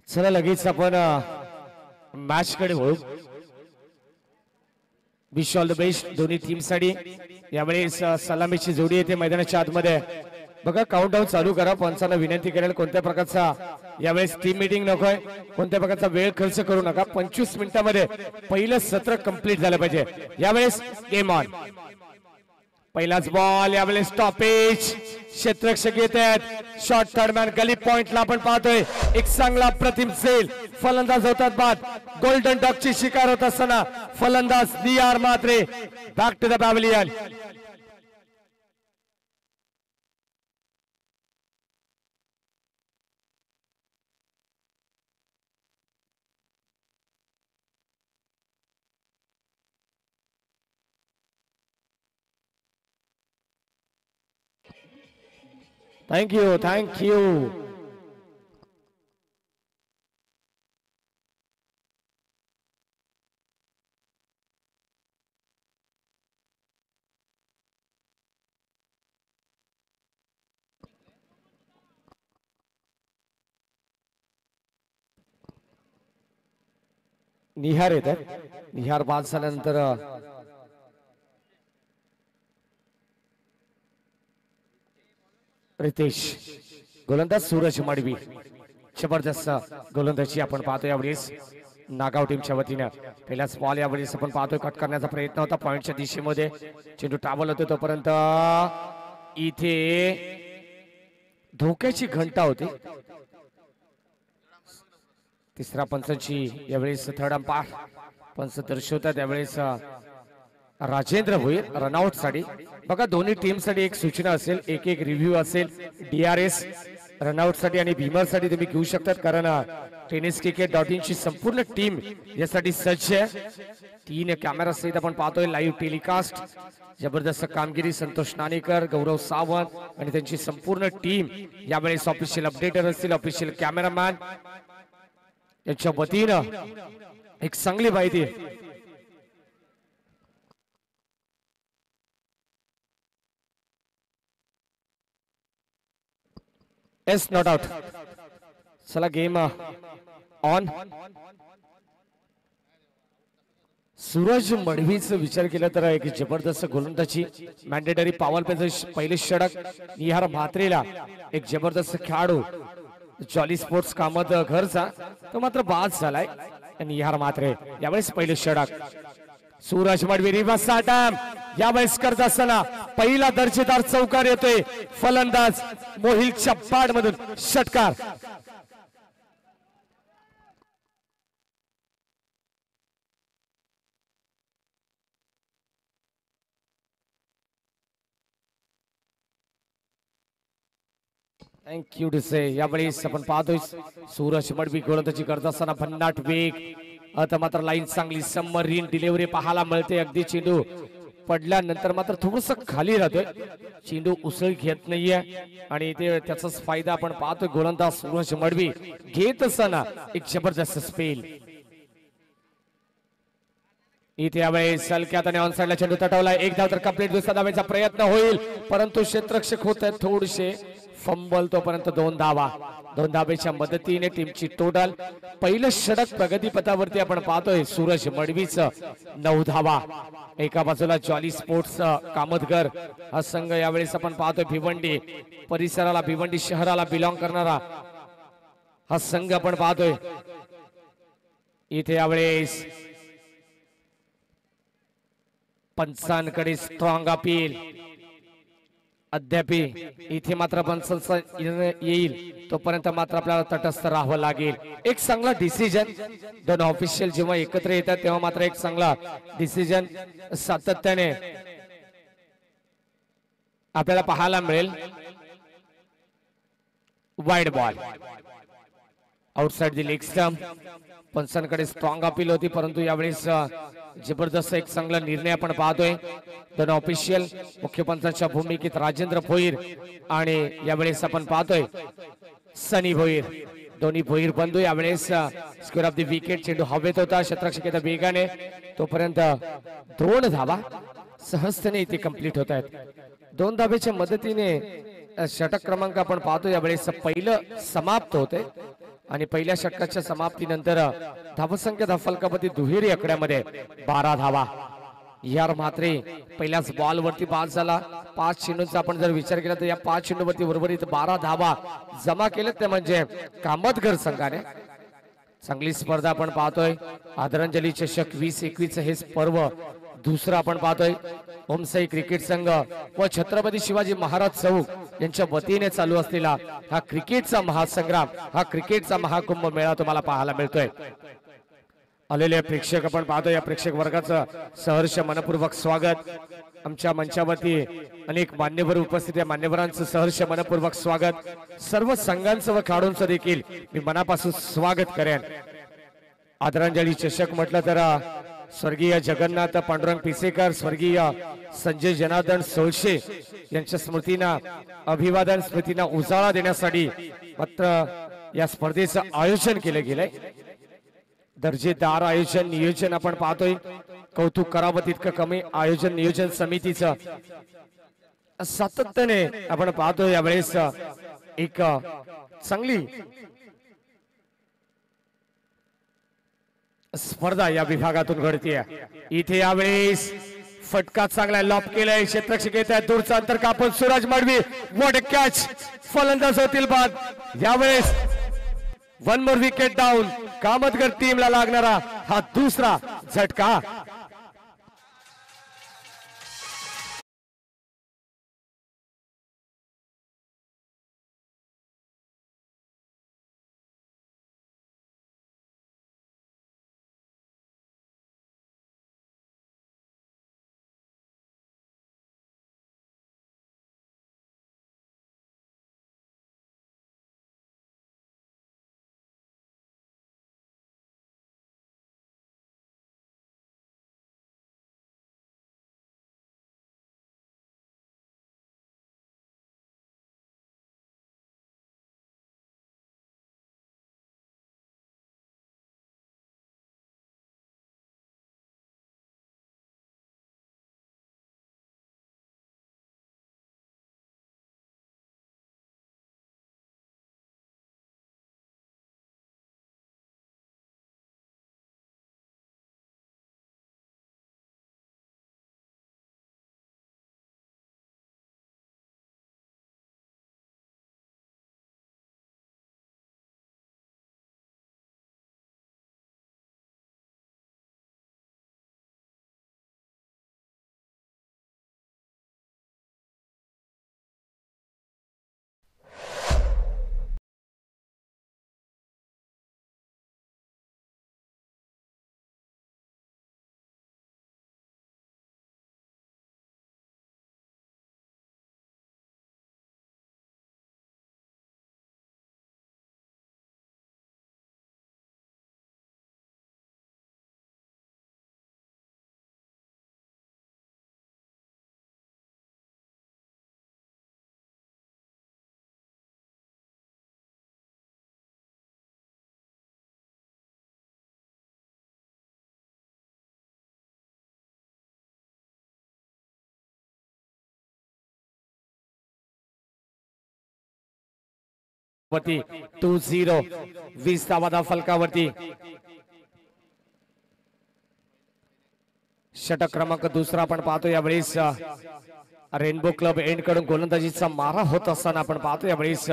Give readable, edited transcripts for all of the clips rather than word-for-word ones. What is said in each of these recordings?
चला लगेच आपण मॅच कडे वळू. विश ऑल द बेस्ट दोन्ही टीम साठी. यावेळेस सलामीची जोडी येते मैदानाच्या आतमध्ये. बघा काउंटडाऊन चालू करा. पंचांना विनंती करेल कोणत्या प्रकारचा यावेळेस टीम मीटिंग नकोय, कोणत्या प्रकारचा वेळ खर्च करू नका. 25 मिनिटांमध्ये पहिलं सत्र कंप्लीट झालं पाहिजे. यावेळेस गेम ऑन. पहिलाच बॉल यावेळेस स्टॉपेज. क्षेत्ररक्षक येत आहेत. शॉर्ट थर्डमॅन गली पॉइंटला आपण पाहतोय एक चांगला प्रतिम सेल. फलंदाज होतात बाद. गोल्डन डॉगची शिकार होत असताना फलंदाज Nihar Mhatre. Back to the pavilion. Thank you thank you. Nihar येत आहे. निहार बाद झाल्यानंतर रितेश. गोलंदाज सूरज मडवी. जबरदस्त गोलंदाजी आपण पाहतो यावेळेस नागाव टीमच्या वतीनं. पहिलाच बॉल यावेळेस आपण पाहतोय कट करण्याचा प्रयत्न होता पॉइंटच्या दिशेमध्ये. चेंडू ट्रॅव्हल होतो तोपर्यंत इथे धोक्याची घंटा होती. तिसरा पंचांची यावेळेस थर्ड अंपायर पंच दर्शवतात. यावेळेस राजेंद्र भोईर रनआउट साठी. बघा दोन्ही टीम साठी एक सूचना असेल, एक एक रिव्ह्यू असेल. DRS रनआउट साठी आणि भीमर साठी तुम्ही घेऊ शकतात, कारण tenniscricket.in ची संपूर्ण टीम यासाठी सज्ज आहे. 3 कॅमेरा सहित आपण पाहतोय लाईव्ह टेलिकास्ट. जबरदस्त कामगिरी संतोष नाणेकर, गौरव सावंत आणि त्यांची संपूर्ण टीम यावेळेस ऑफिशियल अपडेटर असतील, ऑफिशियल कॅमेरामॅन यांच्या वतीनं एक चांगली माहिती. S not out. चला गेम ऑन. सूरज मडवीचा विचार केला तर एक जबरदस्त गोलंदाजी. मॅन्डेटरी पॉवर प्लेचं पहिले षटक निहार म्हात्रेला. एक जबरदस्त खेळाडू जॉली स्पोर्ट्स कामत घरचा तो मात्र बाद झालाय. निहार म्हात्रे यावेळेस पहिले षटक. सूरज मडवी रिव्हर्स अटॅम्प्ट यावेळेस करत असताना पहिला दर्जेदार चौकार येतोय. फलंदाज मोहिल चप्पाड मधून षटकार. थँक्यू टू से. यावेळेस आपण पाहतोय सूरज मडवी गोलंदाजी करत असताना भन्नाट वेग. आता मात्र लाईन चांगली सबमरीन डिलिव्हरी पाहायला मिळते. अगदी चेंडू पडल्यानंतर मात्र थोडस खाली राहतोय. चेंडू उसळ घेत नाहीये आणि ते त्याचाच फायदा आपण पाहतोय. गोलंदाज सूरज मडवी घेत असताना एक जबरदस्त स्पेल. इथे यावेळेस सलक्यात आणि ऑनसाइडला चेंडू तटवलाय. एक धाव तर कंप्लीट. दुसऱ्या धावेचा प्रयत्न होईल परंतु क्षेत्ररक्षक होत आहेत थोडेसे फंबल. तोपर्यंत 2 धावा. 2 धावेच्या मदतीने टीमची टोटल. पहिलं षटक प्रगतीपथावरती आपण पाहतोय. सूरज मडवीचं 9 धावा. एका बाजूला जॉली स्पोर्ट्स कामतगर हा संघ यावेळेस आपण पाहतोय. भिवंडी परिसराला, भिवंडी शहराला बिलॉंग करणारा हा संघ आपण पाहतोय. इथे यावेळेस पंचांकडे स्ट्रॉंग अपील. अद्याप इथे मात्र पंचांचा येईल तोपर्यंत मात्र आपल्याला तटस्थ राहावं लागेल. एक चांगला डिसिजन. 2 ऑफिशियल जेव्हा एकत्र येतात तेव्हा मात्र एक चांगला डिसिजन सातत्याने आपल्याला पाहायला मिळेल. Wide ball outside the leg stump. पंचांकडे स्ट्रॉंग अपील होती परंतु यावेळेस जबरदस्त एक चांगला निर्णय आपण पाहतोय. 2 ऑफिशियल मुख्य पंचांच्या भूमिकेत राजेंद्र भोईर आणि यावेळेस आपण पाहतोय सनी भोईर. दोन्ही भोईर बंधू यावेळेस स्क्वेअर ऑफ द विकेट. चेंडू हवेत होता. क्षेत्ररक्षक वेगाने. तोपर्यंत 2 धावा सहजतेने इथे कंप्लीट होत आहेत. 2 धावेच्या मदतीने षटक क्रमांक आपण पाहतो यावेळेस पहिलं समाप्त होते. आणि पहिल्या षटकाच्या समाप्तीनंतर धावसंख्या फलकापती दुहेरी आकड्यामध्ये 12 धावा. यार मात्रे पहिल्याच बॉल वरती बाद झाला. 5 चेंडूंचा आपण जर विचार केला तर या 5 चेंडूवरती उर्वरित 12 धावा जमा केल्यात ते म्हणजे कामतगर संघाने. चांगली स्पर्धा आपण पाहतोय. आदरांजली चषक 2021 हे पर्व दुसरं आपण पाहतोय. ओमसाई क्रिकेट संघ व छत्रपती शिवाजी महाराज चौक यांच्या वतीने चालू असलेला हा क्रिकेटचा महासंग्राम, हा क्रिकेटचा महाकुंभ मेळा तुम्हाला पाहायला मिळतोय. आलेले प्रेक्षक आपण पाहतो. या प्रेक्षक वर्गाचं सहर्ष मनपूर्वक स्वागत. आमच्या मंचावरती अनेक मान्यवर उपस्थित आहे. मान्यवरांचं सहर्ष मनपूर्वक स्वागत. सर्व संघांचं व खेळाडूंचं देखील मी मनापासून स्वागत करेन. आदरांजली चषक म्हटलं तर स्वर्गीय जगन्नाथ पांडुरंग पिसेकर, स्वर्गीय संजय जनार्दन सोळशे यांच्या स्मृतींना अभिवादन, स्मृतींना उजाळा देण्यासाठी मात्र या स्पर्धेचं आयोजन केलं गेलंय. दर्जेदार आयोजन नियोजन आपण पाहतोय. कौतुक करावं तितकं कमी. आयोजन नियोजन समितीचं सातत्याने आपण पाहतोय. यावेळेस एक चांगली स्पर्धा या विभागातून घडतीये. इथे यावेळेस फटका चांगला लॉप केलाय. क्षेत्ररक्षक येत आहे. दूरचा अंतर कापून Suraj Madavi. What a catch. फलंदाज होतील बाद. यावेळेस 1 मोर विकेट डाऊन. कामतगर टीमला लागणारा हा दुसरा झटका. वरती 2-0 20 धावा फलकावरती. षटक क्रमांक दुसरा आपण पाहतो. यावेळेस रेनबो क्लब एंड कडून गोलंदाजीचा मारा होत असताना आपण पाहतो. यावेळेस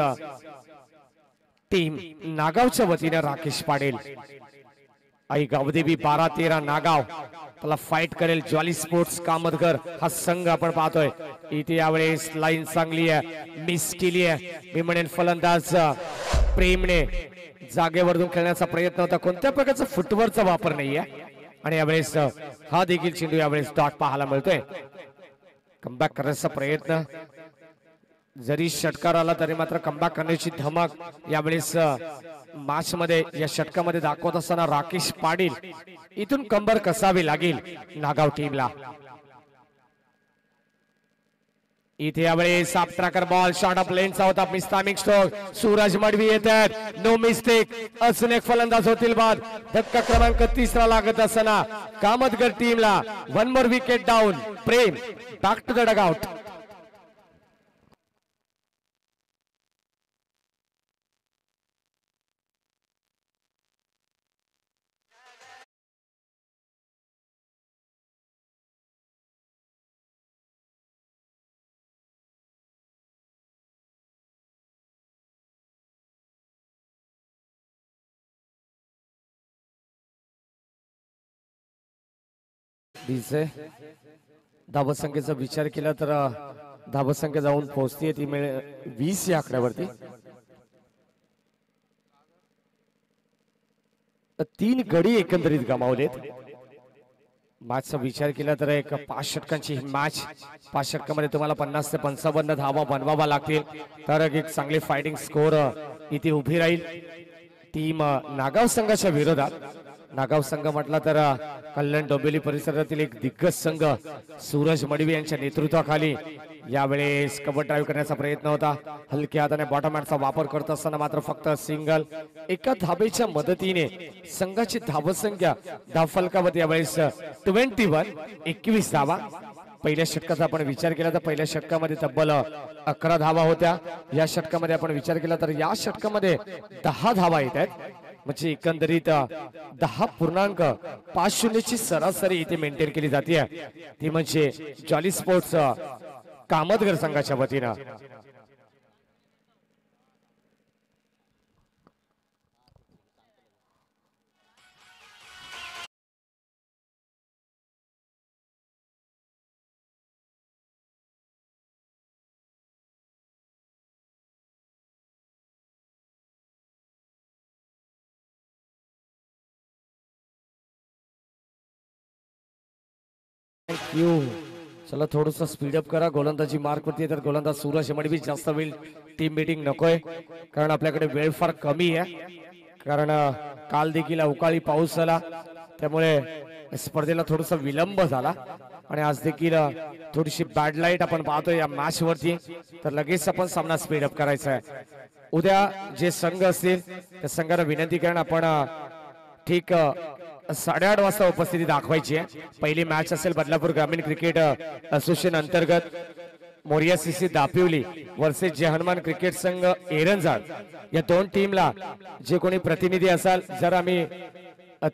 टीम नागावच्या वतीने राकेश पाटील. आई गावदेवी 12-13 नागाव त्याला फाईट करेल. ज्वाली स्पोर्ट्स कामतगर हा संघ आपण पाहतोय. इथे यावेळेस लाईन चांगली आहे, मिस केली आहे. मी म्हणेन फलंदाज प्रेमने जागेवरून खेळण्याचा प्रयत्न होता. कोणत्या प्रकारचा फुटवर्कचा वापर नाहीये. आणि यावेळेस हा देखील चेंडू यावेळेस डॉट पाहायला मिळतोय. कमबॅक करण्याचा प्रयत्न. जरी षटकार आला तरी मात्र कमबॅक करण्याची धमक यावेळेस मॅच मध्ये या षटकामध्ये दाखवत असताना राकेश पाटील. इथून कंबर कसावी लागेल नागाव टीमला. इथे यावेळेस सापत्राकर बॉल शॉट ऑफ लेनचा होता. मिस्तामिक स्ट्रोक. सूरज मडवी येतात. No mistake. अजून एक फलंदाज होतील बाद. धक्का क्रमांक 3 लागत असताना कामतगर टीमला 1 more wicket down. Prem back to the dugout. दिसे धावसंख्येचा विचार केला तर धावसंख्या जाऊन पोहोचते ती 20 या आकड्यावरती. 3 गडी एकंदरीत गमावलेत. मॅचचा विचार केला तर एक 5 षटकांची मॅच. 5 षटकामध्ये तुम्हाला 50 ते 55 धावा बनवावा लागतील तर एक चांगली फायटिंग स्कोर इथे उभी राहील. टीम नागाव संघाच्या विरोधात. नागाव संघ म्हटला तर कल्याण डोंबिवली परिसरातील एक दिग्गज संघ सूरज मडवी यांच्या नेतृत्वाखाली यावेळेस कव्हर ड्राईव्ह करण्याचा प्रयत्न होता. हलक्या हाताने बॉटम हॅटचा वापर करत असताना मात्र फक्त सिंगल एका धाबेच्या मदतीने संघाची धावसंख्या धावफलकावर यावेळेस 21 धावा. पहिल्या षटकाचा आपण विचार केला तर पहिल्या षटकामध्ये तब्बल 11 धावा होत्या. या षटकामध्ये आपण विचार केला तर या षटकामध्ये 10 धावा येत आहेत. म्हणजे एकंदरीत 10.50 ची सरासरी इथे मेंटेन केली जाते. ती म्हणजे जॉली स्पोर्ट्स कामतगर संघाच्या वतीनं. थँक्यू. चला थोडस स्पीडअप करा. गोलंदाजी मार्क वरती तर गोलंदाज सूरज मडवी जास्त वेळ टीम मीटिंग नकोय कारण आपल्याकडे वेळ फार कमी आहे. कारण काल देखील अवकाळी पाऊस झाला त्यामुळे स्पर्धेला थोडासा विलंब झाला आणि आज देखील थोडीशी बॅड लाईट आपण पाहतोय या मॅच वरती. तर लगेच आपण सामना स्पीडअप करायचा आहे. उद्या जे संघ असतील त्या संघाला विनंती करून आपण ठीक 8:30 वाजता उपस्थिती दाखवायची आहे. पहिली मॅच असेल बदलापूर ग्रामीण क्रिकेट असोसिएशन अंतर्गत मोरिया सीसी दापिवली वर्सेस जय हनुमान क्रिकेट संघ एरंजाळ. या दोन टीमला जे कोणी प्रतिनिधी असाल जर आम्ही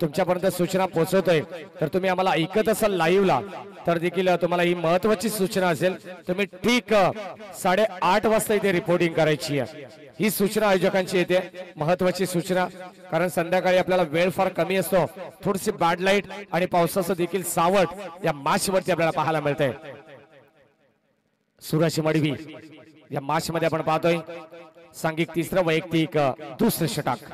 तुमच्यापर्यंत सूचना पोहोचवतोय तर तुम्ही आम्हाला ऐकत असाल लाईव्हला तर देखील तुम्हाला ही महत्वाची सूचना असेल. तुम्ही ठीक 8:30 वाजता इथे रिपोर्टिंग करायची आहे. ही सूचना आयोजकांची येते महत्वाची सूचना कारण संध्याकाळी आपल्याला वेळ फार कमी असतो. थोडीशी बॅड लाईट आणि पावसाचं देखील सावट या मॅच वरती आपल्याला पाहायला मिळतंय. सूरज मडवी या मॅच मध्ये आपण पाहतोय सांघिक तिसरं वैयक्तिक दुसरं षटक.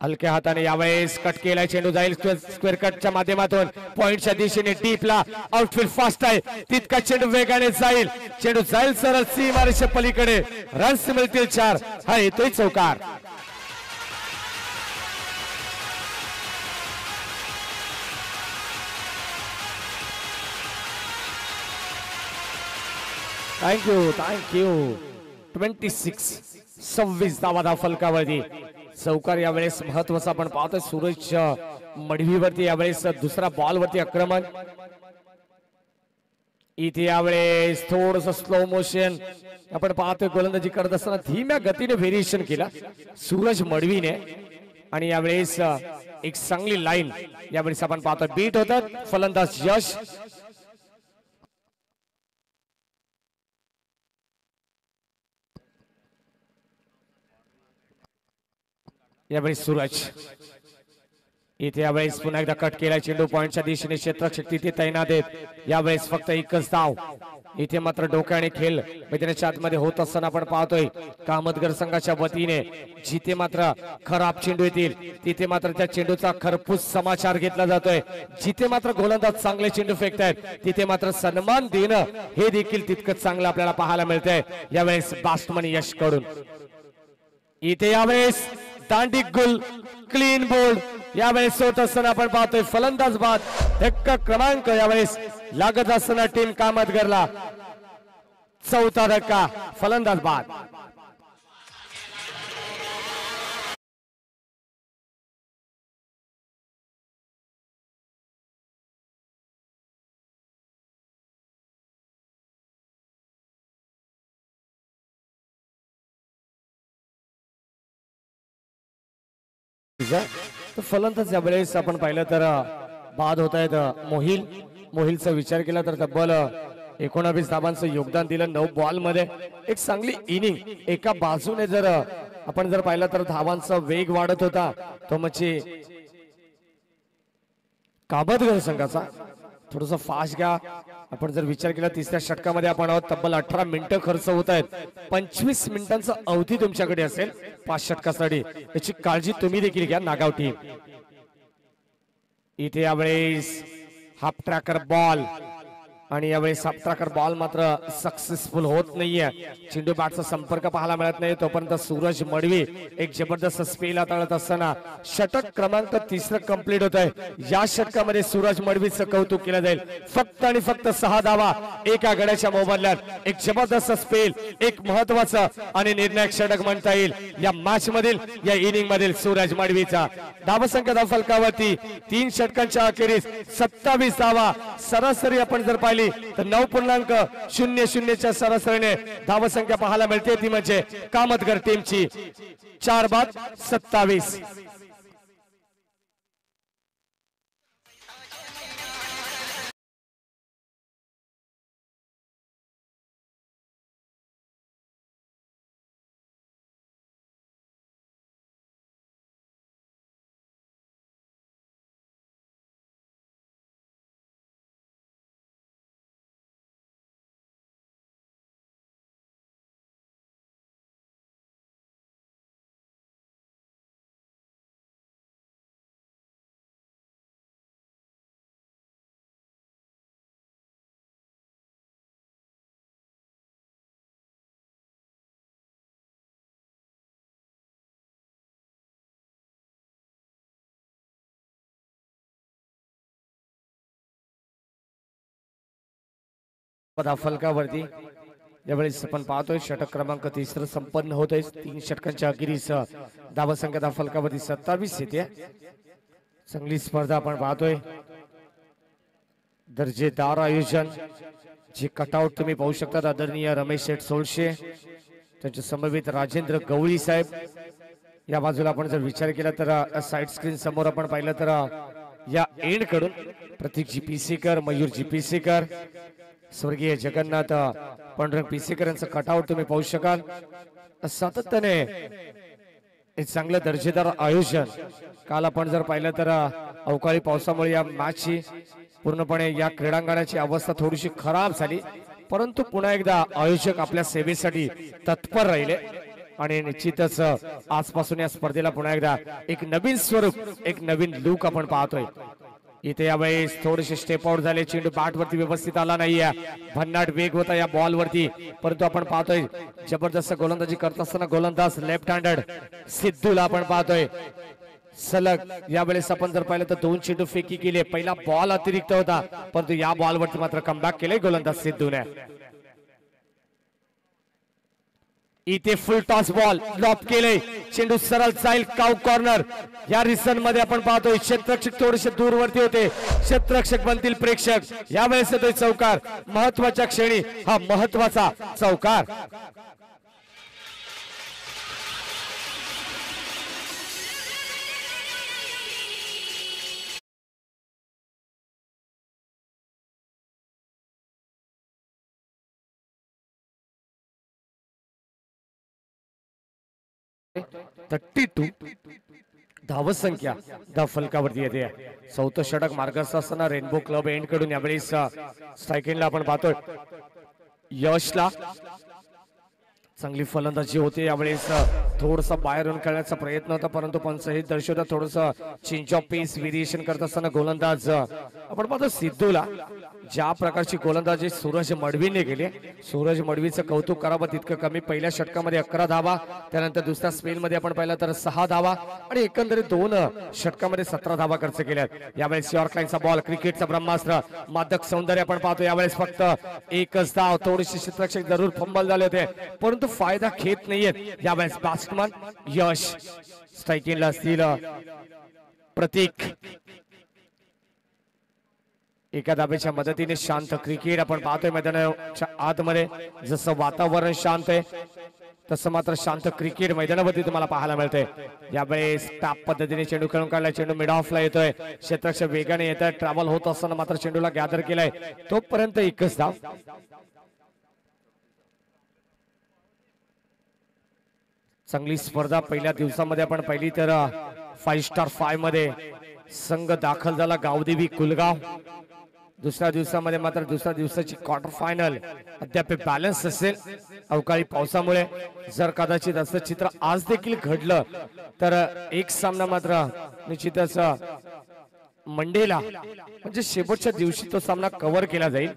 हलक्या हाताने यावेळेस कट केलाय. चेंडू जाईल स्क्वेअर कटच्या माध्यमातून पॉइंटच्या दिशेने डीपला. आउटफील्ड फास्ट आहे तितका चेंडू वेगाने जाईल. चेंडू जाईल सरळ सीमारेषे पलीकडे. रन्स मिळतील 4. हा येतोय चौकार. थँक्यू. 26 धावा फलकावरती चौकार. यावेळेस महत्वाचा आपण पाहतोय सूरज मडवीवरती यावेळेस दुसरा बॉल वरती आक्रमण. इथे यावेळेस थोडस स्लो मोशन आपण पाहतोय. गोलंदाजी करत असताना धीम्या गतीने व्हेरिएशन केला सूरज मडवीने आणि यावेळेस एक चांगली लाईन यावेळेस आपण पाहतोय बीट होतात. फलंदाज यश यावेळेस सूरज इथे यावेळेस पुन्हा एकदा कट केला. चेंडू पॉइंटच्या दिशेने क्षेत्ररक्षक तिथे तैनात आहेत. यावेळेस फक्त एकच धाव. इथे मात्र डोक्याने खेळ मैदानाच्या आतमध्ये होत असताना आपण पाहतोय कामतगर संघाच्या वतीने जिथे मात्र खराब चेंडू येतील तिथे मात्र त्या चेंडूचा खरपूस समाचार घेतला जातोय. जिथे मात्र गोलंदाज चांगले चेंडू फेकतायत तिथे मात्र सन्मान देणं हे देखील तितकंच चांगलं आपल्याला पाहायला मिळतंय यावेळेस बॅट्समन यश कडून. इथे यावेळेस दांडी गुल क्लीन बोल्ड यावेळेस होत असताना आपण पाहतोय फलंदाज बाद. धक्का क्रमांक यावेळेस लागत असताना टीम कामतगरला. चौथा धक्का फलंदाज बाद. तर फलंदाज यावेळेस आपण पाहिलं तर बाद होत आहेत मोहिलचा विचार केला तर तब्बल 19 धावांचं योगदान दिलं 9 बॉल मध्ये. एक चांगली इनिंग. एका बाजूने जर आपण जर पाहिलं तर धावांचा वेग वाढत होता तो म्हणजे कामतगर संघाचा. थोडंसं फास्ट घ्या. आपण जर विचार केला तिसऱ्या षटकामध्ये आपण आहोत, तब्बल 18 मिनिटं खर्च होत आहेत. 25 मिनिटांचा अवधी तुमच्याकडे असेल 5 षटकासाठी. याची काळजी तुम्ही देखील घ्या नागाव टीम. इथे यावेळेस हाफ ट्रॅकर बॉल आणि यावेळेस हाफ ट्रॅकर बॉल मात्र सक्सेसफुल होत नाहीये. चेंडू बॅटचा संपर्क पाहायला मिळत नाही. तोपर्यंत सूरज मडवी एक जबरदस्त स्पेल हाताळत असताना षटक क्रमांक 3 कंप्लीट होत आहे. या षटकामध्ये सूरज मडवीचं कौतुक केलं जाईल. फक्त आणि फक्त 6 धावा एका गड्याच्या मोबदल्यात. एक जबरदस्त स्पेल, एक महत्वाचं आणि निर्णायक षटक म्हणता येईल या मॅच मधील, या इनिंग मधील सूरज मडवीचा. धावसंख्या धावफलकावरती 3 षटकांच्या अखेरीस 27 धावा. सरासरी आपण जर पाहिली तर 9.00च्या सरासरीने धावसंख्या पाहायला मिळते. ती म्हणजे कामतगर टीमची 4 बाद 27. फलकावरती यावेळेस आपण पाहतोय षटक क्रमांक 3 संपन्न होत आहे. 3 षटकांच्या अखेरीस धावसंख्या फलकावरती 27 येते. चांगली स्पर्धा आपण पाहतोय. दर्जेदार आयोजन. जे कटआउट तुम्ही पाहू शकता आदरणीय रमेश शेठ सोळशे, त्यांच्या समवेत राजेंद्र गवळी साहेब. या बाजूला आपण जर विचार केला तर साइड स्क्रीन समोर आपण पाहिलं तर या एंड कडून प्रतीक जीपीसीकर, मयूर जीपीसीकर, स्वर्गीय जगन्नाथ पांडुरंग पीसीकर यांचं कटआउट तुम्ही पाहू शकाल. सातत्याने एक चांगलं दर्जेदार आयोजन. काल आपण जर पाहिलं तर अवकाळी पावसामुळे या मॅचची पूर्णपणे या क्रीडांगणाची अवस्था थोडीशी खराब झाली, परंतु पुन्हा एकदा आयोजक आपल्या सेवेसाठी तत्पर राहिले आणि निश्चितच आजपासून या स्पर्धेला पुन्हा एकदा एक नवीन स्वरूप, एक नवीन लुक आपण पाहतोय. इथे यावेळेस थोडेसे स्टेप आउट झाले. चेंडू बॅट वरती व्यवस्थित आला नाहीये. भन्नाट वेग होता या बॉल वरती, परंतु आपण पाहतोय जबरदस्त गोलंदाजी करत असताना गोलंदाज लेफ्ट हँडेड सिद्धूला आपण पाहतोय सलग. यावेळेस आपण जर पाहिलं तर 2 चेंडू फेकी केले. पहिला बॉल अतिरिक्त होता, परंतु या बॉल वरती मात्र कमबॅक केले गोलंदाज सिद्धूने. इथे फुल टॉस बॉल लॉप केले. चेंडू सरळ जाईल काउ कॉर्नर. या रिसन मध्ये आपण पाहतोय क्षेत्ररक्षक थोडेसे दूरवरती होते. क्षेत्ररक्षक बनतील प्रेक्षक. यावेळेस येतोय चौकार. महत्वाच्या क्षणी हा महत्वाचा चौकार. धावसंख्या फलकावरती येते. 4थं षटक मार्गस्थ असताना रेनबो क्लब एंड कडून यावेळेस स्ट्राइक एंडला आपण पाहतोय यशला चांगली फलंदाजी होते. यावेळेस थोडसा बाहेरून खेळण्याचा प्रयत्न होता, परंतु पंच हे दर्शवतात थोडस चेंज ऑफ पेस व्हेरिएशन करत असताना गोलंदाज आपण पाहतो सिद्धूला ज्या प्रकारची गोलंदाजी सूरज मडवीने केली. सूरज मडवीचं कौतुक करावं तितकं कमी. पहिल्या षटकामध्ये 11 धावा, त्यानंतर दुसऱ्या स्पेल मध्ये आपण पाहिलं तर 6 धावा आणि एकंदरीत 2 षटकामध्ये 17 धावा खर्च केल्यात. यावेळेस यॉर्क लाईनचा बॉल, क्रिकेटचा ब्रह्मास्त्र, मादक सौंदर्य आपण पाहतो. यावेळेस फक्त एकच धाव. थोडेसे क्षेत्ररक्षक जरूर फंबल झाले होते, परंतु फायदा घेत नाहीयेत यावेळेस बॅट्समन यश. स्ट्राइकिंगला असतील प्रतीक. एका धाब्याच्या मदतीने शांत क्रिकेट आपण पाहतोय मैदानाच्या आतमध्ये. जसं वातावरण शांत आहे तसं मात्र शांत क्रिकेट मैदानावरती तुम्हाला पाहायला मिळतंय. यावेळेस टॅप पद्धतीने चेंडू खेळून काढलाय. चेंडू मिड ऑफला येतोय. क्षेत्ररक्षक वेगाने येत आहे. ट्रॅव्हल होत असताना मात्र चेंडूला गॅदर केलाय. तोपर्यंत एकच धाव. चांगली स्पर्धा पहिल्या दिवसामध्ये आपण पाहिली तर 5 स्टार 5 मध्ये संघ दाखल झाला गावदेवी कुलगाव. दुसऱ्या दिवसामध्ये मात्र दुसऱ्या दिवसाची क्वार्टर फायनल अद्याप बॅलन्स असेल. अवकाळी पावसामुळे जर कदाचित असं चित्र आज देखील घडलं तर एक सामना मात्र निश्चितच मंडेला म्हणजे शेवटच्या दिवशी तो सामना कव्हर केला जाईल.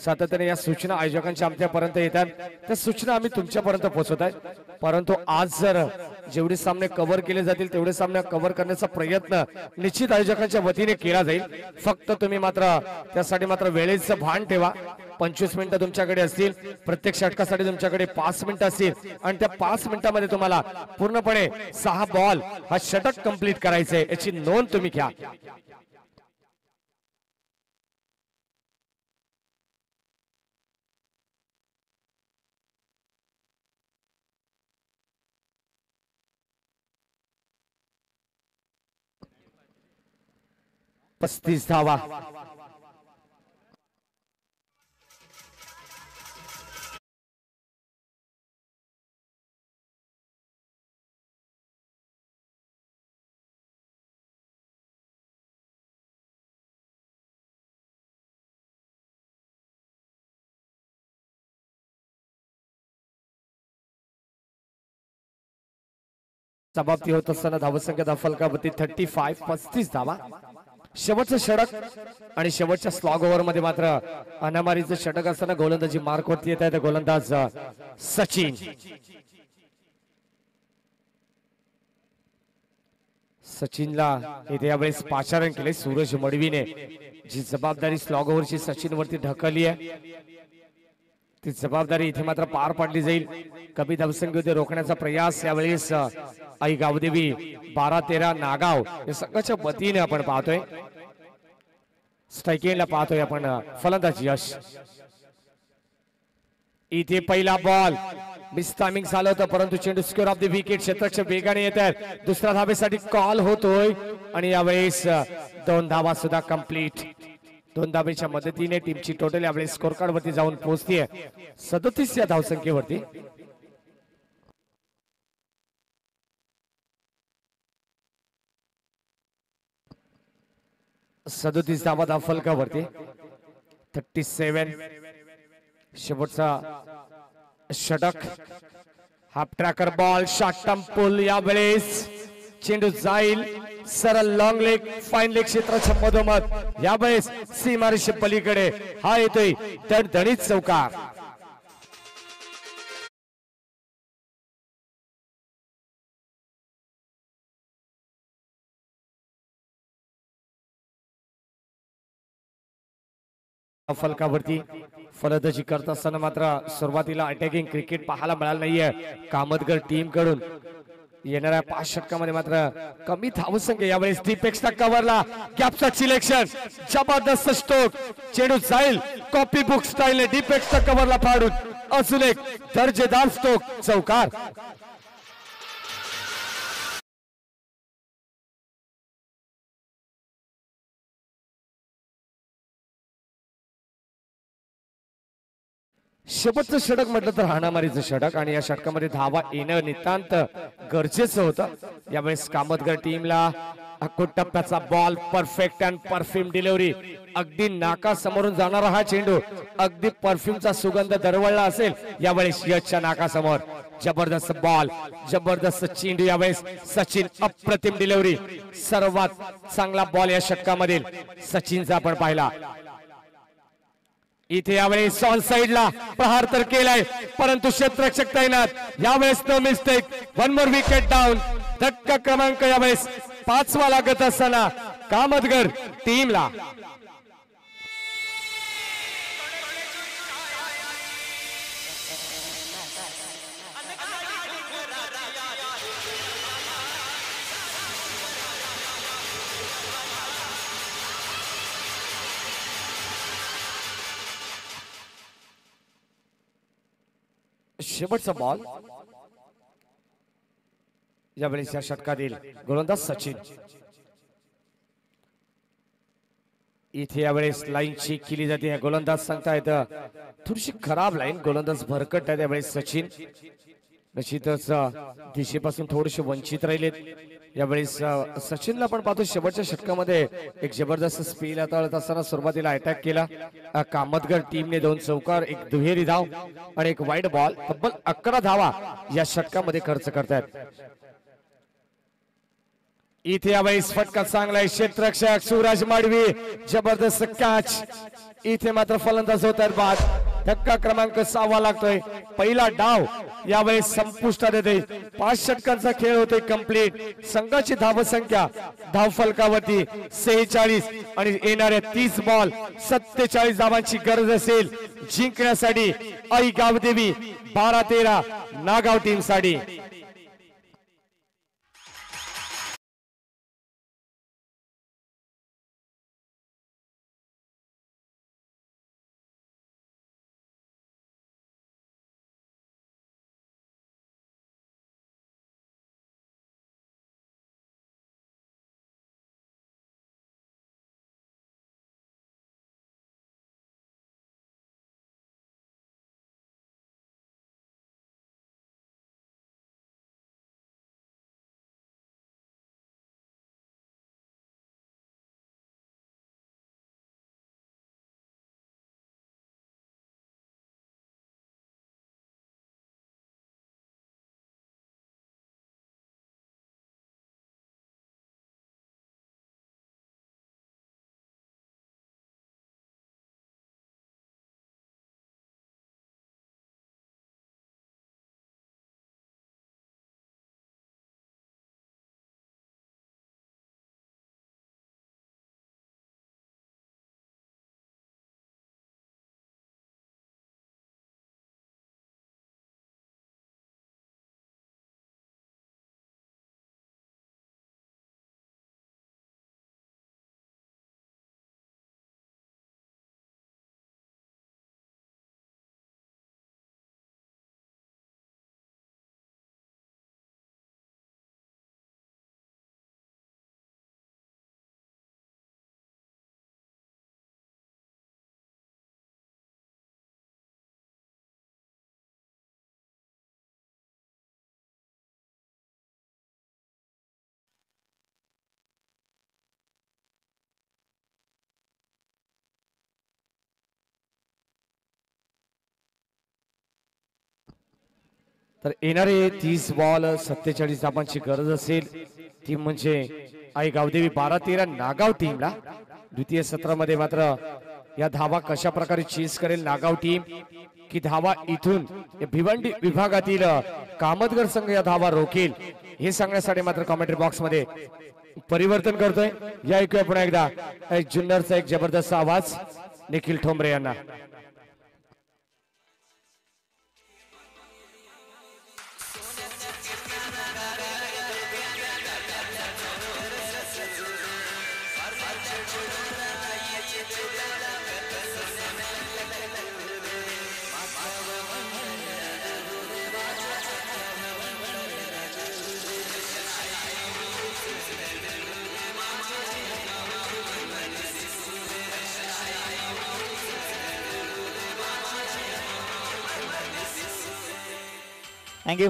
सातत्याने या सूचना आयोजकांच्या आमच्यापर्यंत येतात, त्या सूचना आम्ही तुमच्यापर्यंत पोहोचवत आहे. परंतु आज जर जेवढे सामने कव्हर केले जातील तेवढे सामने कव्हर करण्याचा प्रयत्न निश्चित आयोजकांच्या वतीने केला जाईल. फक्त तुम्ही मात्र त्यासाठी मात्र वेळेचं भान ठेवा. 25 मिनिटं तुमच्याकडे असतील, प्रत्येक षटकासाठी तुमच्याकडे 5 मिनिटं असतील आणि त्या 5 मिनिटांमध्ये तुम्हाला पूर्णपणे 6 बॉल हा षटक कंप्लीट करायचंय, याची नोंद तुम्ही घ्या. पस्तीस धावा. समाप्ती होत असताना धावसंख्या फलकावरती 35. 35 धावा. शेवटचं षटक आणि शेवटच्या स्लॉग ओव्हर मध्ये मात्र अनामारीचं षटक असताना गोलंदाजी मार्क वरती येत आहे. गोलंदाज सचिन. सचिनला इथे यावेळेस पाचारण केले सूरज मडवीने. जी जबाबदारी स्लॉग ओव्हरची सचिन वरती ढकलली आहे ती जबाबदारी इथे मात्र पार पाडली जाईल. कमी धावसंख्येमध्ये रोखण्याचा प्रयास यावेळेस आई गावदेवी 12-13 नागाव या संघाच्या वतीने आपण पाहतोय. स्ट्राइकिंगला पाहतोय आपण फलंदाज यश. इथे पहिला बॉल मिस टायमिंग झालं होतं परंतु चेंडू स्क्वेअर ऑफ द विकेट क्षेत्राच्या वेगाने येत आहे. दुसऱ्या धावेसाठी कॉल होतोय आणि यावेळेस 2 धावा सुद्धा कंप्लीट. 2 धावेच्या मदतीने टीमची टोटल यावेळेस स्कोर कार्ड वरती जाऊन पोहोचतीये 37 या धावसंख्येवरती. सदोतीस धावा धाव फलकावरती 37. शेवटचा षटक half tracker ball short term pull. यावेळेस चेंडू जाईल सरळ लॉंग लेग फाईन लेग क्षेत्राच्या मधोमध. यावेळेस सीमारेषे पलीकडे हा येतोय दणदणीत चौकार. फलकावरती फलंदाजी करत असताना मात्र सुरुवातीला अटॅकिंग क्रिकेट पाहायला मिळालं नाहीये कामतगर टीम कडून. येणाऱ्या 5 षटकामध्ये मात्र कमी धावसंख्या. यावेळेस डीपेक्सच्या कव्हरला गॅपचा सिलेक्शन जबरदस्त स्ट्रोक. चेंडू जाईल कॉपी बुक स्टाईलने डीपेक्सच्या कव्हरला फाडून अजून एक दर्जेदार स्ट्रोक चौकार. शेवटचं षटक म्हटलं तर हाणामारीचं षटक आणि या षटकामध्ये धावा येणं नितांत गरजेचं होतं. यावेळेस कामतगर टीमला अकोट टप्प्याचा ball perfect and perfume delivery. अगदी नाका समोरून जाणारा हा चेंडू अगदी परफ्यूमचा सुगंध दरवळला असेल यावेळेस यशच्या नाकासमोर. जबरदस्त बॉल जबरदस्त चेंडू. यावेळेस सचिन अप्रतिम डिलिव्हरी. सर्वात चांगला बॉल या षटकामधील सचिनचा आपण पाहिला. इथे यावेळेस ऑन साइडला प्रहार तर केलाय परंतु क्षेत्ररक्षक तैनात. यावेळेस no mistake. 1 more wicket down. धक्का क्रमांक यावेळेस 5वा लागत असताना कामतगर टीमला. शेवटचा बॉल यावेळेस या षटकातील गोलंदाज सचिन. इथे यावेळेस लाईन चेक केली जाते. गोलंदाज सांगतायत थोडीशी खराब लाईन. गोलंदाज भरकट आहे त्यावेळेस सचिन निश्चितच दिशेपासून थोडेसे वंचित राहिलेत. यावेळेस सचिनला पण पाहतो शेवटच्या षटकामध्ये एक जबरदस्त स्पीड हाताळत असताना सुरुवातीला अटॅक केला. कामतगर टीमने 2 चौकार, एक दुहेरी धाव आणि एक वाईड बॉल, तब्बल 11 धावा या षटकामध्ये खर्च करतात. इथे यावेळेस फटका चांगला आहे. क्षेत्ररक्षक सूरज माडवी, जबरदस्त कॅच. इथे मात्र फलंदाज होतात बाद. धक्का क्रमांक 6 लागतोय. पहिला डाव यावेळेस संपुष्टात येते. 5 षटकांचा खेळ होतोय कंप्लीट. संघाची धावसंख्या धावफलकावरती 46 आणि येणाऱ्या 30 बॉल 47 धावांची गरज असेल जिंकण्यासाठी आई गावदेवी 12-13 नागाव टीम साठी. तर येणारे 30 बॉल 47 धावांची गरज असेल ती म्हणजे आई गावदेवी 12-13 नागाव टीमला. द्वितीय सत्रामध्ये मात्र या धावा कशा प्रकारे चेस करेल नागाव टीम, की धावा इथून भिवंडी विभागातील कामतगर संघ या धावा रोखेल, हे सांगण्यासाठी मात्र कमेंट्री बॉक्स मध्ये परिवर्तन करतोय. या ऐकूया पुन्हा एकदा जुन्नरचा एक जबरदस्त आवाज निखिल ठोंबरे यांना. Thank you.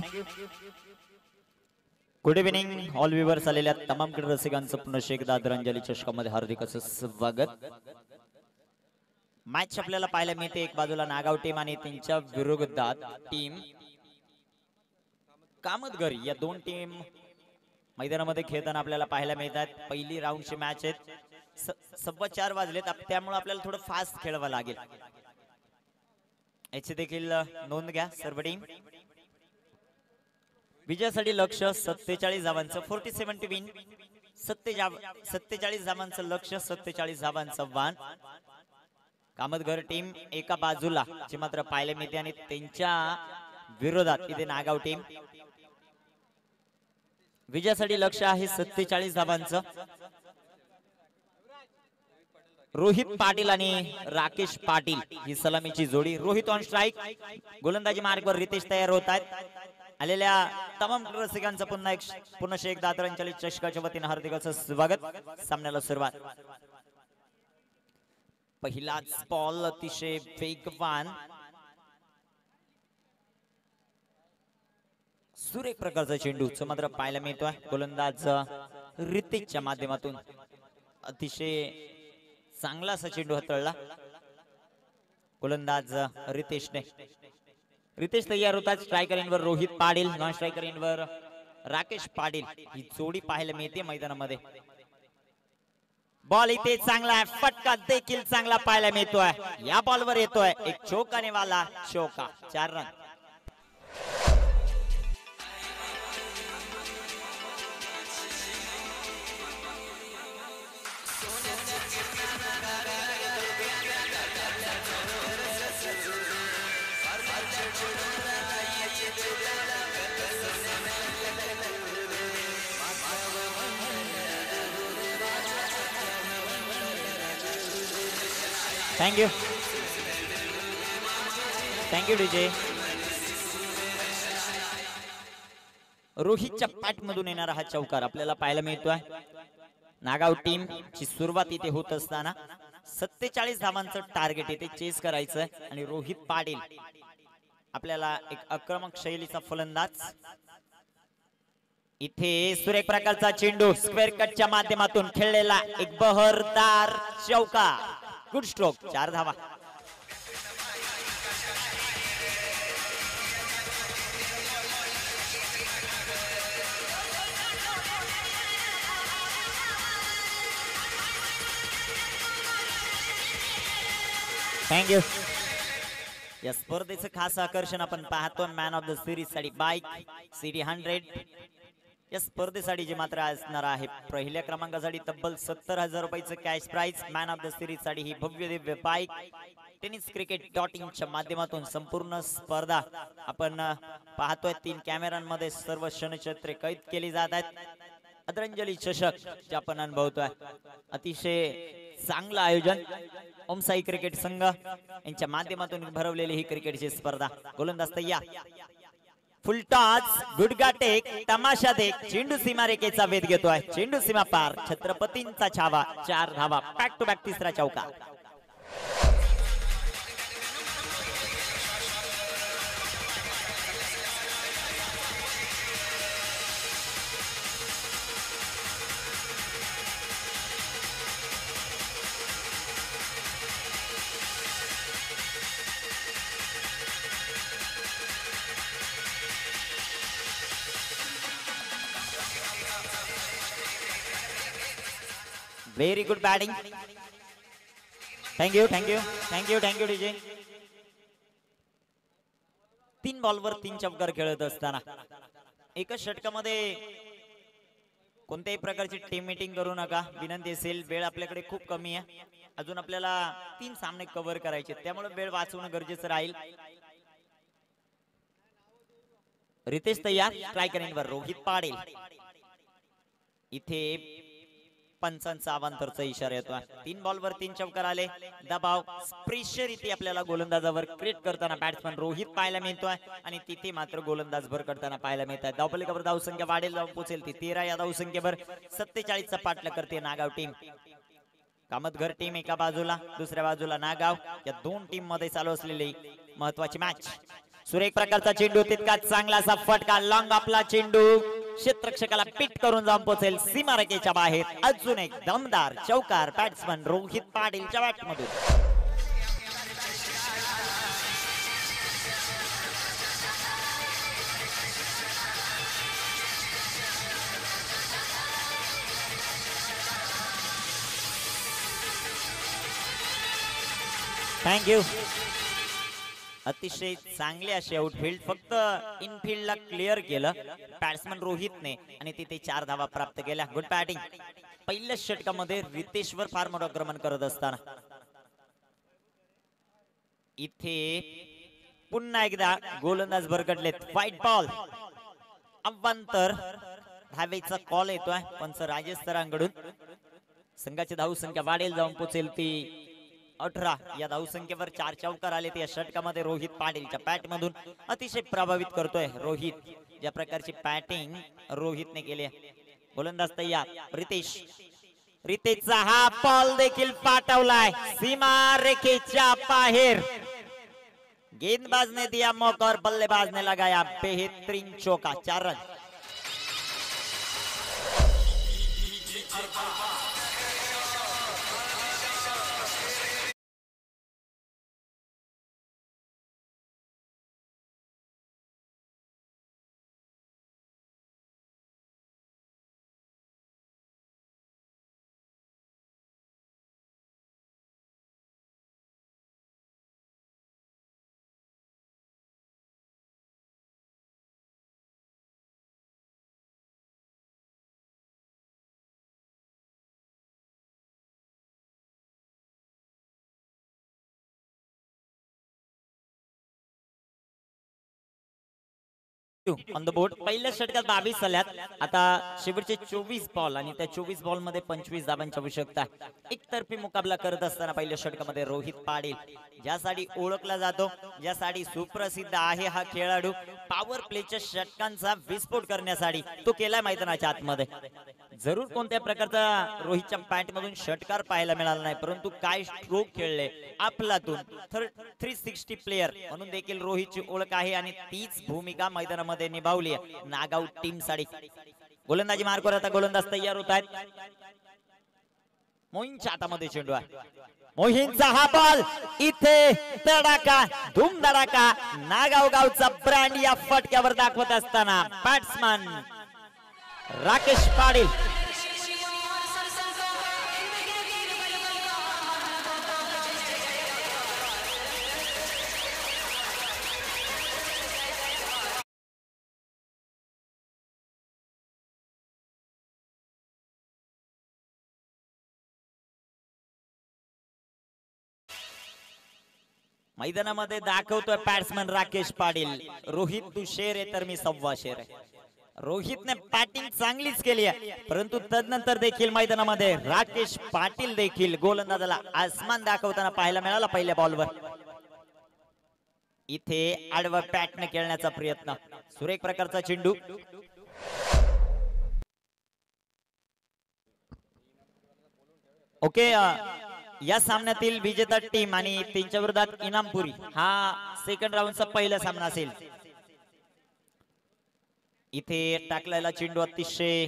Good evening all viewers. आलेल्या तमाम क्रीडा रसिकांचं पुन्हा एकदा आदरांजली चषकामध्ये हार्दिक असं स्वागत. मॅच आपल्याला पाहायला मिळते एक बाजूला नागाव टीम आणि त्यांच्या विरोधात टीम कामतगर. या दोन टीम मैदानामध्ये खेळताना आपल्याला पाहायला मिळतात. पहिली राऊंडची मॅच आहेत. 4:15 वाजलेत, त्यामुळे आपल्याला थोडं फास्ट खेळावं लागेल. याची देखील नोंद घ्या सर्व टीम. विजयासाठी लक्ष 47 धावांचं 47 टू विन. 47 धावांचं लक्ष, 47 धावांचं वान. कामतगर टीम एका बाजूला जी मात्र पाहायला मिळते आणि त्यांच्या विरोधात इथे नागाव टीम. विजयासाठी लक्ष आहे 47 धावांचं. रोहित पाटील आणि राकेश पाटील ही सलामीची जोडी. रोहित ऑन स्ट्राइक, गोलंदाजी मार्गवर रितेश तयार होत आहेत. आलेल्या तमाम रसिकांचं पुन्हा एकदा आदरांजली चषकाच्या वतीने हार्दिक असं स्वागत. सामन्याला सुरुवात. पहिलाच बॉल अतिशय वेगवान सुरेख प्रकारचा चेंडू मात्र पाहायला मिळतोय. गोलंदाज रितेशच्या माध्यमातून अतिशय चांगला असा चेंडू हाताळला गोलंदाज रितेशने. रितेश तयार होतात. स्ट्रायकर इनवर रोहित पाटील, नॉन स्ट्रायकर इनवर राकेश पाटील ही जोडी पाहायला मिळते मैदानामध्ये. बॉल इथे चांगला आहे, फटका देखील चांगला पाहायला मिळतोय. या बॉलवर येतोय एक चौकाने वाला चौका. 4 रन. Thank you thank you DJ. रोहितच्या पॅट मधून येणारा हा चौकार आपल्याला पाहायला मिळतोय. नागाव टीम ची सुरुवात इथे होत असताना 47 धावांचं टार्गेट इथे चेस करायचं आणि रोहित पाटील आपल्याला एक आक्रमक शैलीचा फलंदाज. इथे सुरेख प्रकारचा चेंडू स्क्वेअर कटच्या माध्यमातून खेळलेला एक बहरदार चौका. Good stroke. 4 धावा. थँक्यू. या स्पर्धेचं खास आकर्षण आपण पाहतो मॅन ऑफ द सिरीज साठी बाईक सिटी 100. या स्पर्धेसाठी जे मात्र असणार आहे पहिल्या क्रमांकासाठी तब्बल 70,000 रुपयाचं cash prize. Man of the series साठी ही भव्य दिव्य बाईक. टेनिस क्रिकेट च्या माध्यमातून संपूर्ण स्पर्धा आपण पाहतोय. 3 कॅमेऱ्यांमध्ये सर्व क्षणचित्रे कैद केली जात आहेत. आदरांजली चषक जे आपण अनुभवतोय. अतिशय चांगलं आयोजन ओमसाई क्रिकेट संघ यांच्या माध्यमातून भरवलेली ही क्रिकेटची स्पर्धा. गोलंदाज तयार. फुलटॉस, गुडगा टेक, तमाशा देख. चेंडू सीमारेखेचा वेध घेतोय. चेंडू सीमा पार. छत्रपतींचा छावा. 4 धावा. बॅक टू बॅक तिसरा चौका. Very good batting. Thank you thank you thank you thank you DJ. 3 बॉलवर 3 चौकार खेळत असताना एकच षटकामध्ये कोणत्याही प्रकारची टीम मीटिंग करू नका विनंती असेल. वेळ आपल्याकडे खूप कमी आहे. अजून आपल्याला 3 सामने कव्हर करायचे, त्यामुळे वेळ वाचवणं गरजेचं राहील. रितेश तयार. स्ट्रायकर इनवर रोहित पाटील. इथे पंचांचा अवांतरचा इशारा येतोय. 3 बॉलवर 3 चौकार आले. दबाव प्रेशर इथे आपल्याला गोलंदाजावर क्रिएट करताना बॅट्समन रोहित पाहायला मिळतोय आणि तिथे मात्र गोलंदाज भर करताना पाहायला मिळत आहे. धावपलीकावर धावसंख्या वाढेल जाऊन पोहोचेल ती 13 या धावसंख्येवर 47 चा पाठलाग करते नागाव टीम. कामतघर टीम एका बाजूला, दुसऱ्या बाजूला नागाव. या 2 टीम मध्ये चालू असलेली महत्वाची मॅच. सुरेख प्रकारचा चेंडू, तितका चांगला असा फटका. लॉंग आपला चेंडू क्षेत्ररक्षकाला पिट करून जाऊन पोहोचेल सीमारेखेच्या बाहेर. अजून एक दमदार चौकार बॅट्समन रोहित पाटीलच्या बॅटमधून. थँक्यू. अतिशय चांगले असे आउटफील्ड, फक्त इनफिल्डला क्लिअर केलं बॅट्समन रोहितने आणि तिथे 4 धावा प्राप्त केल्या. Good batting. पहिल्या षटकामध्ये रितेशवर फार मोठं आक्रमण करत असताना इथे पुन्हा एकदा गोलंदाज भरकटलेत. White ball. अवांतर धावेचा कॉल येतोय पंच राजेश सरांकडून. संघाची धावसंख्या वाढेल जाऊन पोहोचेल ती 18 या धावसंख्येवर. 4 चौकार आले या षटकामध्ये. रोहित पाटीलच्या बॅट मधून अतिशय प्रभावित करतोय रोहित. ज्या प्रकारची बॅटिंग रोहितने केली. गोलंदाज तयार. रितेश. रितेशचा हा बॉल देखील पाठवलाय सीमा रेखेच्या बाहेर. गेंदबाज ने दिया मौका और बल्लेबाज ने लगाया बेहतरीन चौका। 4 रन। ऑन द बोर्ड पहिल्या षटकात 22 झाल्यात। आता शेवटचे 24 बॉल आणि त्या 24 बॉल मध्ये 25 धावांची आवश्यकता। एकतर्फी मुकाबला करत असताना पहिल्या षटकामध्ये रोहित पाटील ज्यासाठी ओळखला जातो, ज्यासाठी सुप्रसिद्ध आहे हा खेळाडू, पॉवर प्लेच्या षटकांचा विस्फोट करण्यासाठी तो केलाय मैदानाच्या आतमध्ये। जरूर कोणत्या प्रकारचा रोहितच्या पॅन्ट मधून षटकार पाहायला मिळाला नाही, परंतु काय स्ट्रोक खेळले अफलातून 360 प्लेयर म्हणून देखील रोहितची ओळख आहे आणि तीच भूमिका मैदानामध्ये निभावली आहे नागाव टीम साठी। गोलंदाजी मार्कवर आता गोलंदाज तयार होत आहेत। मोहीनच्या हातामध्ये चेंडू आहे। मोहीनचा हा बॉल इथे तडाका धूम धडाका नागाव गावचा ब्रँड या फटक्यावर दाखवत असताना बॅट्समन राकेश पाटील मैदानामध्ये दाखवतोय बॅट्समन राकेश पाटील। रोहित तू शेर आहे तर मी 1.25 शेर आहे। रोहितने बॅटिंग चांगलीच केली आहे, परंतु तदनंतर देखील मैदानामध्ये राकेश पाटील देखील गोलंदाजाला आसमान दाखवताना पाहायला मिळाला पहिल्या बॉलवर। इथे आडवा पॅटने खेळण्याचा प्रयत्न, सुरेख प्रकारचा चेंडू। ओके, या सामन्यातील विजेता टीम आणि त्यांच्या विरोधात इनामपुरी हा सेकंड राऊंडचा पहिला सामना असेल। इथे टाकलेला चेंडू अतिशय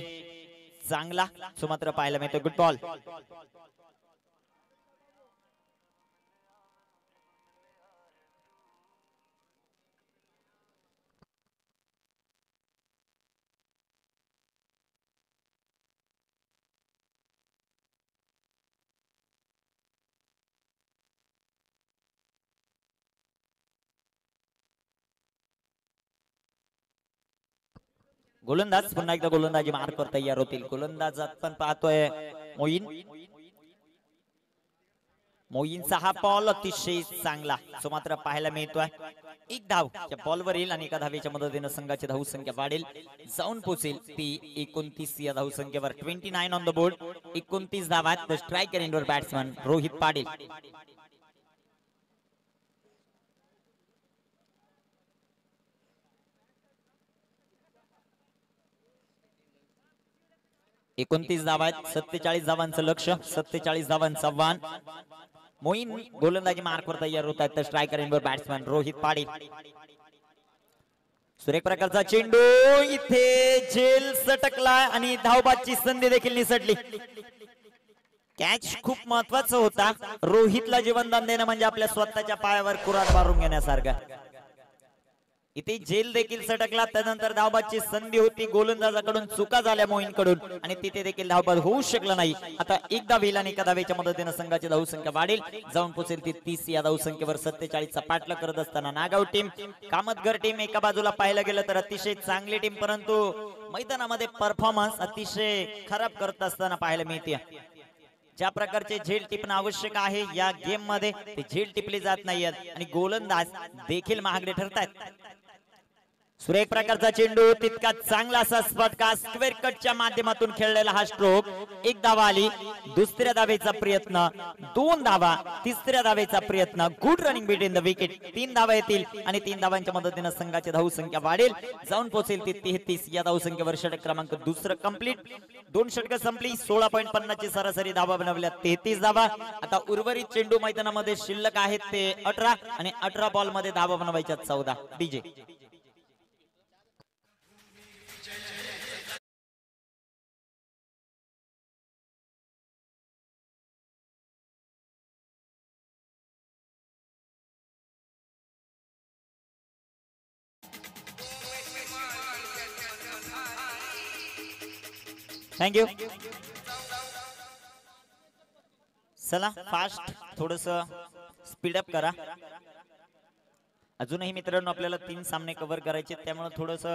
चांगला सुमात्र पाहायला मिळतो। Good ball. गोलंदाज पुन्हा एकदा गोलंदाजी मार्कवर तयार होतील। गोलंदाजात पण पाहतोय मोईन। मोईनचा हा बॉल अतिशय चांगला सुमात्र पाहायला मिळतोय। एक धाव त्या बॉलवर येईल आणि एका धावेच्या मदतीने संघाची धावसंख्या वाढेल, जाऊन पोहोचेल ती 29 या धावसंख्येवर। 29 ऑन द बोर्ड, 29 धावात। The striker indoor batsman Rohit Patil. एकोणतीस धावा आहेत, 47 धावांचं लक्ष्य, 47 धावांचं आव्हान। मोईन गोलंदाजी मार्कवर तयार होत आहेत। Striker indoor batsman Rohit Patil. सुरेख प्रकारचा चेंडू, इथे झेल सटकला आणि धावबादची संधी देखील निसटली। कॅच खूप महत्वाचा होता। रोहितला जीवनदान देणं म्हणजे आपल्या स्वतःच्या पायावर कुऱ्हाड मारून घेण्यासारखं। इथे झेल देखील सटकला, त्यानंतर धावबादची संधी होती, गोलंदाजाकडून चुका झाल्या मोहीनकडून आणि तिथे देखील धावबाद होऊ शकला नाही। आता एकदा वेल आणि एका धावेच्या मदतीने संघाची धावसंख्या वाढेल, जाऊन पोहोचेल ती 30 या धावसंख्येवर। 47 चा पाठलाग करत असताना नागाव टीम, कामतगर टीम एका बाजूला पाहायला गेलं तर अतिशय चांगली टीम, परंतु मैदानामध्ये परफॉर्मन्स अतिशय खराब करत असताना पाहायला मिळते। ज्या प्रकारचे झेल टिपणं आवश्यक आहे या गेम मध्ये ते झेल टिपले जात नाहीत आणि गोलंदाज देखील महागडे ठरतात। सुरेख प्रकारचा चेंडू, तितका चांगला असा फटका, स्क्वेअर कटच्या माध्यमातून खेळलेला हा स्ट्रोक। एक धाव आली दुसऱ्या धावेचा प्रयत्न 2 धावा, तिसऱ्या धावेचा प्रयत्न, good running between the wicket, 3 धावा येतील आणि 3 धावांच्या मदतीने संघाची धावसंख्या वाढेल, जाऊन पोहोचेल ती 33. या धावसंख्येवर षटक क्रमांक दुसरं कंप्लीट. 2 षटकं संपली, 16.50 ची सरासरी धावा बनवल्या, 33 धावा. आता उर्वरित चेंडू मैदानामध्ये शिल्लक आहेत ते 18 आणि 18 बॉल मध्ये धावा बनवायच्या 14. DJ thank you. चला फास्ट थोडस स्पीडअप करा. अजूनही मित्रांनो आपल्याला 3 सामने कव्हर करायचे, त्यामुळे थोडस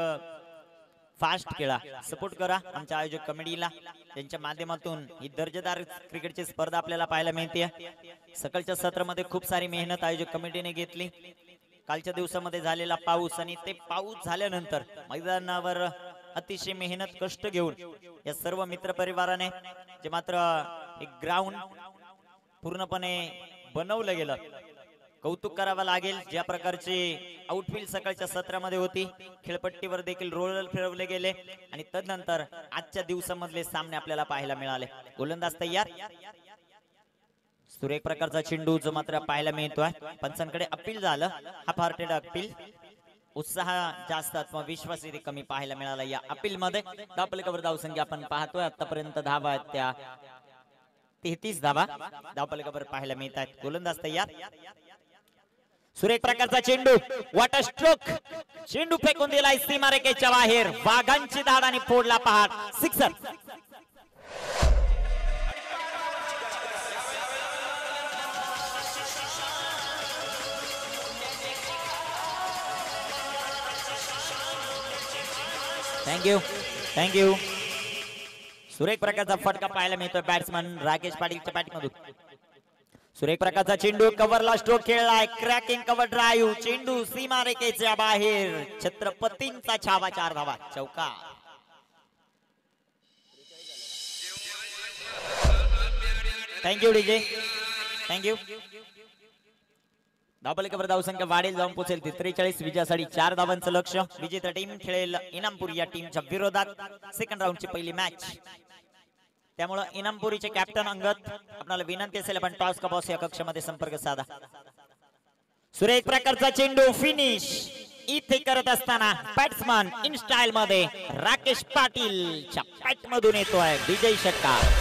फास्ट खेळा, सपोर्ट करा आमच्या आयोजक कमिटीला. त्यांच्या माध्यमातून ही दर्जेदार क्रिकेटची स्पर्धा आपल्याला पाहायला मिळते. सकाळच्या सत्रामध्ये खूप सारी मेहनत आयोजक कमिटीने घेतली. कालच्या दिवसामध्ये झालेला पाऊस आणि ते पाऊस झाल्यानंतर मैदानावर अतिशय मेहनत कष्ट घेऊन या सर्व मित्र परिवाराने जे मात्र एक ग्राउंड पूर्णपणे बनवलं गेलं, कौतुक करावं लागेल. ज्या प्रकारची आउटफील्ड सकाळच्या सत्रामध्ये होती, खेळपट्टीवर देखील रोलर फिरवले गेले आणि तदनंतर आजच्या दिवसामधले सामने आपल्याला पाहायला मिळाले. गोलंदाज तयार, सुरेख प्रकारचा चेंडू जो मात्र पाहायला मिळतोय. पंचांकडे अपील झालं, हा फारटेड अपील. उत्साह जास्त, आत्मविश्वास इथे कमी पाहायला मिळाला या अपील मध्ये. धावपलकावर धावसंख्या आपण पाहतोय आतापर्यंत धावा आहेत त्या 33 धावा धावपलकावर पाहायला मिळत आहेत. गोलंदाज तयार, सुरेख प्रकारचा चेंडू, वॉटर स्ट्रोक, चेंडू फेकून दिलाय सीमारेषेच्या बाहेर, वाघांची धाड आणि फोडला पहाड, सिक्सर. Thank you thank you. सुरेख प्रकारचा फटका पाहायला मिळतोय बॅट्समन राकेश पाटीलच्या बॅटमधून. सुरेख प्रकारचा चेंडू, कव्हरला स्ट्रोक खेळलाय, क्रॅकिंग कव्हर ड्राईव्ह, चेंडू सीमारेषेच्या बाहेर, छत्रपतींचा छावा, 4 धावा, चौका. Thank you DJ, thank you. धावपलकावर धावसंख्या वाढेल, जाऊन पोहोचेल 43. विजयासाठी 4 धावांचं लक्ष. विजेता टीम खेळेल इनामपूर या टीमच्या विरोधात सेकंड राऊंडची पहिली मॅच. त्यामुळे इनामपुरीचे कॅप्टन अंगद, आपल्याला विनंती असेल आपण टॉस का बॉस या कक्षामध्ये संपर्क साधा. सुरेख प्रकारचा चेंडू, फिनिश इथे करत असताना बॅट्समन इन स्टाईल मध्ये राकेश पाटीलच्या बॅट मधून येतोय विजयी षटकार.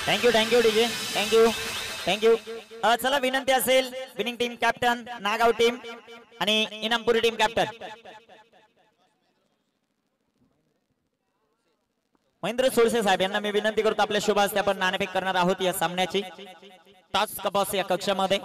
Thank you thank you DJ, thank you thank you. चला विनंती असेल winning team captain Nagaon team आणि इनामपुरी टीम कॅप्टन महेंद्र सोळसे साहेब यांना मी विनंती करतो, आपल्या शुभ हस्ते आपण नाणेफेक करणार आहोत या सामन्याची. टॉस का बॉस या कक्षामध्ये